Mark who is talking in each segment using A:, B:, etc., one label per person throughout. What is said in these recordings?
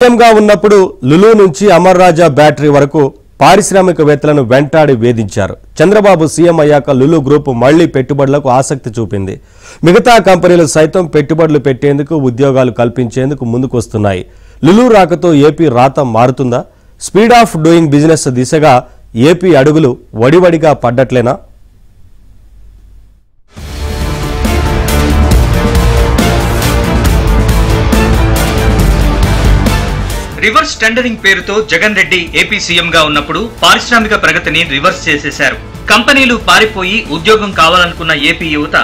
A: సీఎంగా ఉన్నప్పుడు లులు నుంచి అమర్ రాజా బ్యాటరీ వరకు పారిశ్రామికవేత్తలను వెంటాడి వేధించారు. చంద్రబాబు సీఎం అయ్యాక లులు గ్రూప్ మళ్లీ పెట్టుబడులకు ఆసక్తి చూపింది. మిగతా కంపెనీలు సైతం పెట్టుబడులు పెట్టేందుకు, ఉద్యోగాలు కల్పించేందుకు ముందుకొస్తున్నాయి. లులు రాకతో ఏపీ రాత మారుతుందా? స్పీడ్ ఆఫ్ డూయింగ్ బిజినెస్ దిశగా ఏపీ అడుగులు వడివడిగా పడ్డట్లేనా?
B: రివర్స్ టెండరింగ్ పేరుతో జగన్ రెడ్డి ఏపీ సీఎం గా ఉన్నప్పుడు పారిశ్రామిక ప్రగతిని రివర్స్ చేసేశారు. కంపెనీలు పారిపోయి ఉద్యోగం కావాలనుకున్న ఏపీ యువత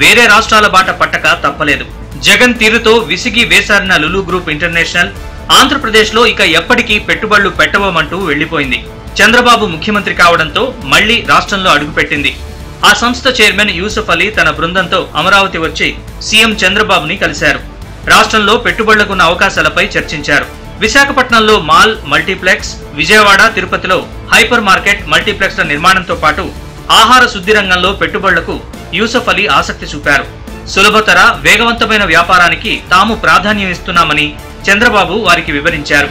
B: వేరే రాష్ట్రాల బాట పట్టక తప్పలేదు. జగన్ తీరుతో విసిగి వేసారిన లులు గ్రూప్ ఇంటర్నేషనల్ ఆంధ్రప్రదేశ్ లో ఇక ఎప్పటికీ పెట్టుబడులు పెట్టబోమంటూ వెళ్లిపోయింది. చంద్రబాబు ముఖ్యమంత్రి కావడంతో మళ్లీ రాష్ట్రంలో అడుగుపెట్టింది. ఆ సంస్థ చైర్మన్ యూసుఫ్ అలీ తన బృందంతో అమరావతి వచ్చి సీఎం చంద్రబాబుని కలిశారు. రాష్ట్రంలో పెట్టుబడులకున్న అవకాశాలపై చర్చించారు. విశాఖపట్నంలో మాల్, మల్టీప్లెక్స్, విజయవాడ, తిరుపతిలో హైపర్ మార్కెట్, మల్టీప్లెక్స్ల నిర్మాణంతో పాటు ఆహార శుద్ధి రంగంలో పెట్టుబడులకు యూసుఫ్ అలీ ఆసక్తి చూపారు. సులభతర, వేగవంతమైన వ్యాపారానికి తాము ప్రాధాన్యం ఇస్తున్నామని చంద్రబాబు వారికి వివరించారు.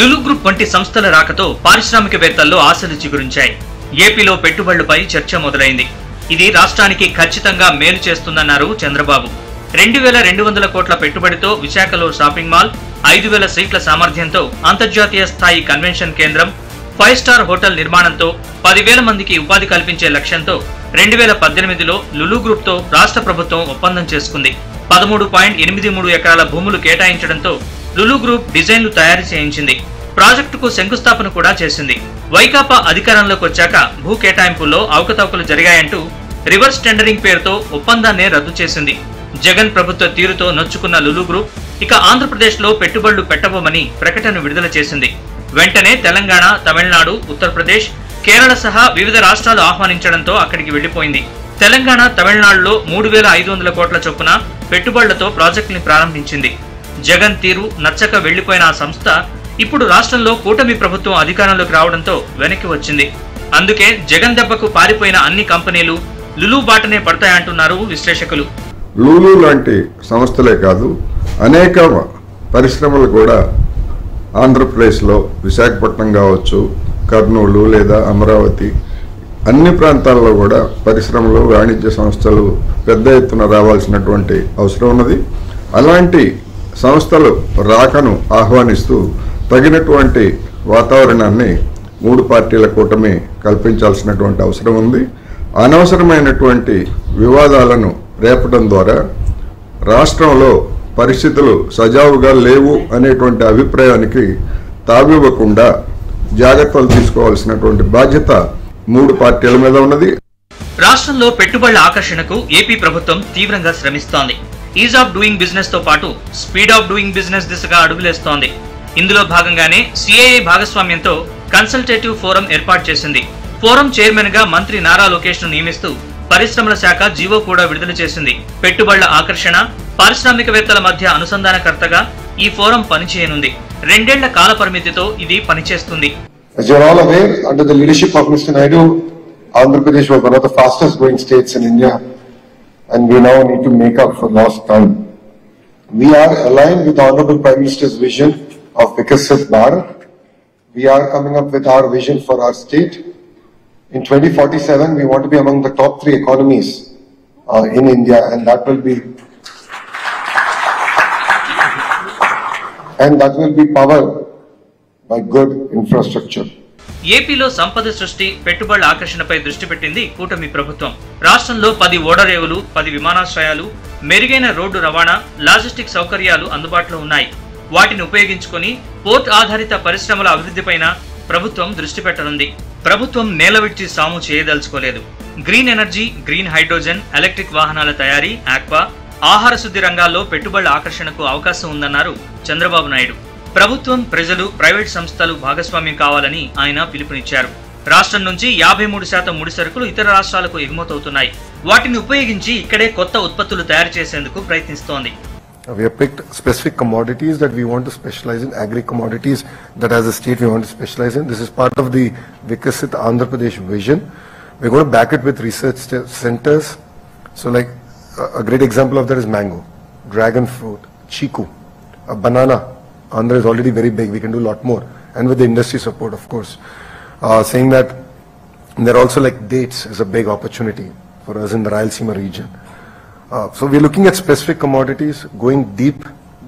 B: లులు గ్రూప్ వంటి సంస్థల రాకతో పారిశ్రామికవేత్తల్లో ఆశలు చిగురించాయి. ఏపీలో పెట్టుబడులపై చర్చ మొదలైంది. ఇది రాష్ట్రానికి ఖచ్చితంగా మేలు చేస్తుందన్నారు చంద్రబాబు. 2200 కోట్ల పెట్టుబడితో విశాఖలో షాపింగ్ మాల్, 5000 సీట్ల సామర్థ్యంతో అంతర్జాతీయ స్థాయి కన్వెన్షన్ కేంద్రం, 5 స్టార్ హోటల్ నిర్మాణంతో 10,000 మందికి ఉపాధి కల్పించే లక్ష్యంతో 2018లో లులు గ్రూప్ తో రాష్ట్ర ప్రభుత్వం ఒప్పందం చేసుకుంది. 13.83 ఎకరాల భూములు కేటాయించడంతో లులు గ్రూప్ డిజైన్లు తయారు చేయించింది. ప్రాజెక్టుకు శంకుస్థాపన కూడా చేసింది. వైకాపా అధికారంలోకి వచ్చాక భూ కేటాయింపుల్లో అవకతవకలు జరిగాయంటూ రివర్స్ టెండరింగ్ పేరుతో ఒప్పందాన్నే రద్దు చేసింది. జగన్ ప్రభుత్వ తీరుతో నొచ్చుకున్న లులు గ్రూప్ ఇక ఆంధ్రప్రదేశ్ లో పెట్టుబడులు పెట్టబోమని ప్రకటన విడుదల చేసింది. వెంటనే తెలంగాణ, తమిళనాడు, ఉత్తరప్రదేశ్, కేరళ సహా వివిధ రాష్ట్రాలు ఆహ్వానించడంతో అక్కడికి వెళ్లిపోయింది. తెలంగాణ, తమిళనాడులో 3500 కోట్ల చొప్పున పెట్టుబడులతో ప్రాజెక్టుని ప్రారంభించింది. జగన్ తీరు నచ్చక వెళ్లిపోయిన ఆ సంస్థ ఇప్పుడు రాష్ట్రంలో కూటమి ప్రభుత్వం అధికారంలోకి రావడంతో వెనక్కి వచ్చింది. అందుకే జగన్ దెబ్బకు పారిపోయిన అన్ని కంపెనీలు లులు బాటనే పడతాయంటున్నారు విశ్లేషకులు.
C: లులు లాంటి సంస్థలే కాదు, అనేక పరిశ్రమలు కూడా ఆంధ్రప్రదేశ్లో విశాఖపట్నం కావచ్చు, కర్నూలు లేదా అమరావతి, అన్ని ప్రాంతాల్లో కూడా పరిశ్రమలు, వాణిజ్య సంస్థలు పెద్ద ఎత్తున రావాల్సినటువంటి అవసరం ఉన్నది. అలాంటి సంస్థలు రాకను ఆహ్వానిస్తూ తగినటువంటి వాతావరణాన్ని 3 పార్టీల కూటమి కల్పించాల్సినటువంటి అవసరం ఉంది. అనవసరమైనటువంటి వివాదాలను రేపడం ద్వారా రాష్ట్రంలో పరిస్థితులు సజావుగా లేవు అనేటువంటి అభిప్రాయానికి తావివ్వకుండా జాగ్రత్తలు తీసుకోవాల్సినటువంటి బాధ్యత 3 పార్టీల మీద ఉన్నది.
B: రాష్ట్రంలో పెట్టుబడుల ఆకర్షణకు ఏపీ ప్రభుత్వం తీవ్రంగా శ్రమిస్తోంది. ఈజ్ ఆఫ్ డూయింగ్ బిజినెస్ తో పాటు స్పీడ్ ఆఫ్ డూయింగ్ బిజినెస్ దిశగా అడుగులేస్తోంది. ఇందులో భాగంగానే సిఐఐ భాగస్వామ్యంతో కన్సల్టేటివ్ ఫోరం ఏర్పాటు చేసింది. ఫోరం చైర్మన్ గా మంత్రి నారా లోకేష్ ను నియమిస్తూ పరిశ్రమల శాఖ జీవో కూడా విడుదల చేసింది. పెట్టుబడుల ఆకర్షణ, పారిశ్రామికవేత్తల మధ్య అనుసంధానకర్తగా ఈ ఫోరం పనిచేయనుంది. 2 ఏళ్ల కాల పరిమితితో ఇది పనిచేస్తుంది.
D: As you are all aware, under the leadership of Mr. Naidu, Andhra Pradesh was one of the fastest growing states in India, and we now need to make up for lost time. We are aligned with the Honorable Prime Minister's vision of Vikasit Bharat. We are coming up with our vision for our state. In 2047, we want to be among the top 3 economies in India, and that will be powered by good infrastructure.
B: ఏపీలో సంపద సృష్టి, పెట్టుబడుల ఆకర్షణపై దృష్టి పెట్టింది కూటమి ప్రభుత్వం. రాష్ట్రంలో 10 ఓడరేవులు, 10 విమానాశ్రయాలు, మెరుగైన రోడ్డు రవాణా, లాజిస్టిక్ సౌకర్యాలు అందుబాటులో ఉన్నాయి. వాటిని ఉపయోగించుకుని పోర్ట్ ఆధారిత పరిశ్రమల అభివృద్ధిపైన ప్రభుత్వం దృష్టి పెట్టనుంది. ప్రభుత్వం నేలవిడ్చి సాము చేయదలుచుకోలేదు. Green energy, green hydrogen, electric వాహనాల తయారీ, ఆక్వా, ఆహార శుద్ధి రంగాల్లో పెట్టుబడుల ఆకర్షణకు అవకాశం ఉందన్నారు చంద్రబాబు నాయుడు. ప్రభుత్వం, ప్రజలు, ప్రైవేట్ సంస్థలు భాగస్వామ్యం కావాలని ఆయన పిలుపునిచ్చారు. రాష్ట్రం నుంచి 53% ముడి సరుకులు ఇతర రాష్ట్రాలకు ఎగుమతవుతున్నాయి. వాటిని ఉపయోగించి ఇక్కడే కొత్త ఉత్పత్తులు తయారు చేసేందుకు ప్రయత్నిస్తోంది.
D: We have picked specific commodities that we want to specialize in, agri commodities that as a state we want to specialize in. This is part of the Vikasit Andhra Pradesh vision. We're going to back it with research centers, So like a great example of that is mango, dragon fruit, chiku, a banana. Andhra is already very big. We can do a lot more, and with the industry support, of course. Saying that there are also like dates is a big opportunity for us in the Rayalaseema region. So we're looking at specific commodities, going deep,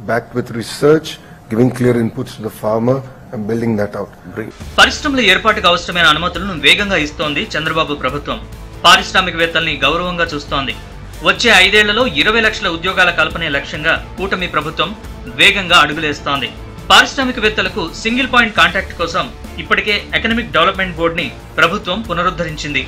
D: backed with research, giving clear inputs to the farmer and building that out.
B: పరిశ్రమల ఏర్పాటుకు అవసరమైన అనుమతులను వేగంగా ఇస్తోంది చంద్రబాబు ప్రభుత్వం. పారిశ్రామికవేత్తల్ని గౌరవంగా చూస్తోంది. వచ్చే 5 ఏళ్లలో 20 లక్షల ఉద్యోగాల కల్పనే లక్ష్యంగా కూటమి ప్రభుత్వం వేగంగా అడుగులేస్తోంది. పారిశ్రామికవేత్తలకు సింగిల్ పాయింట్ కాంటాక్ట్ కోసం ఇప్పటికే ఎకనామిక్ డెవలప్మెంట్ బోర్డుని ప్రభుత్వం పునరుద్ధరించింది.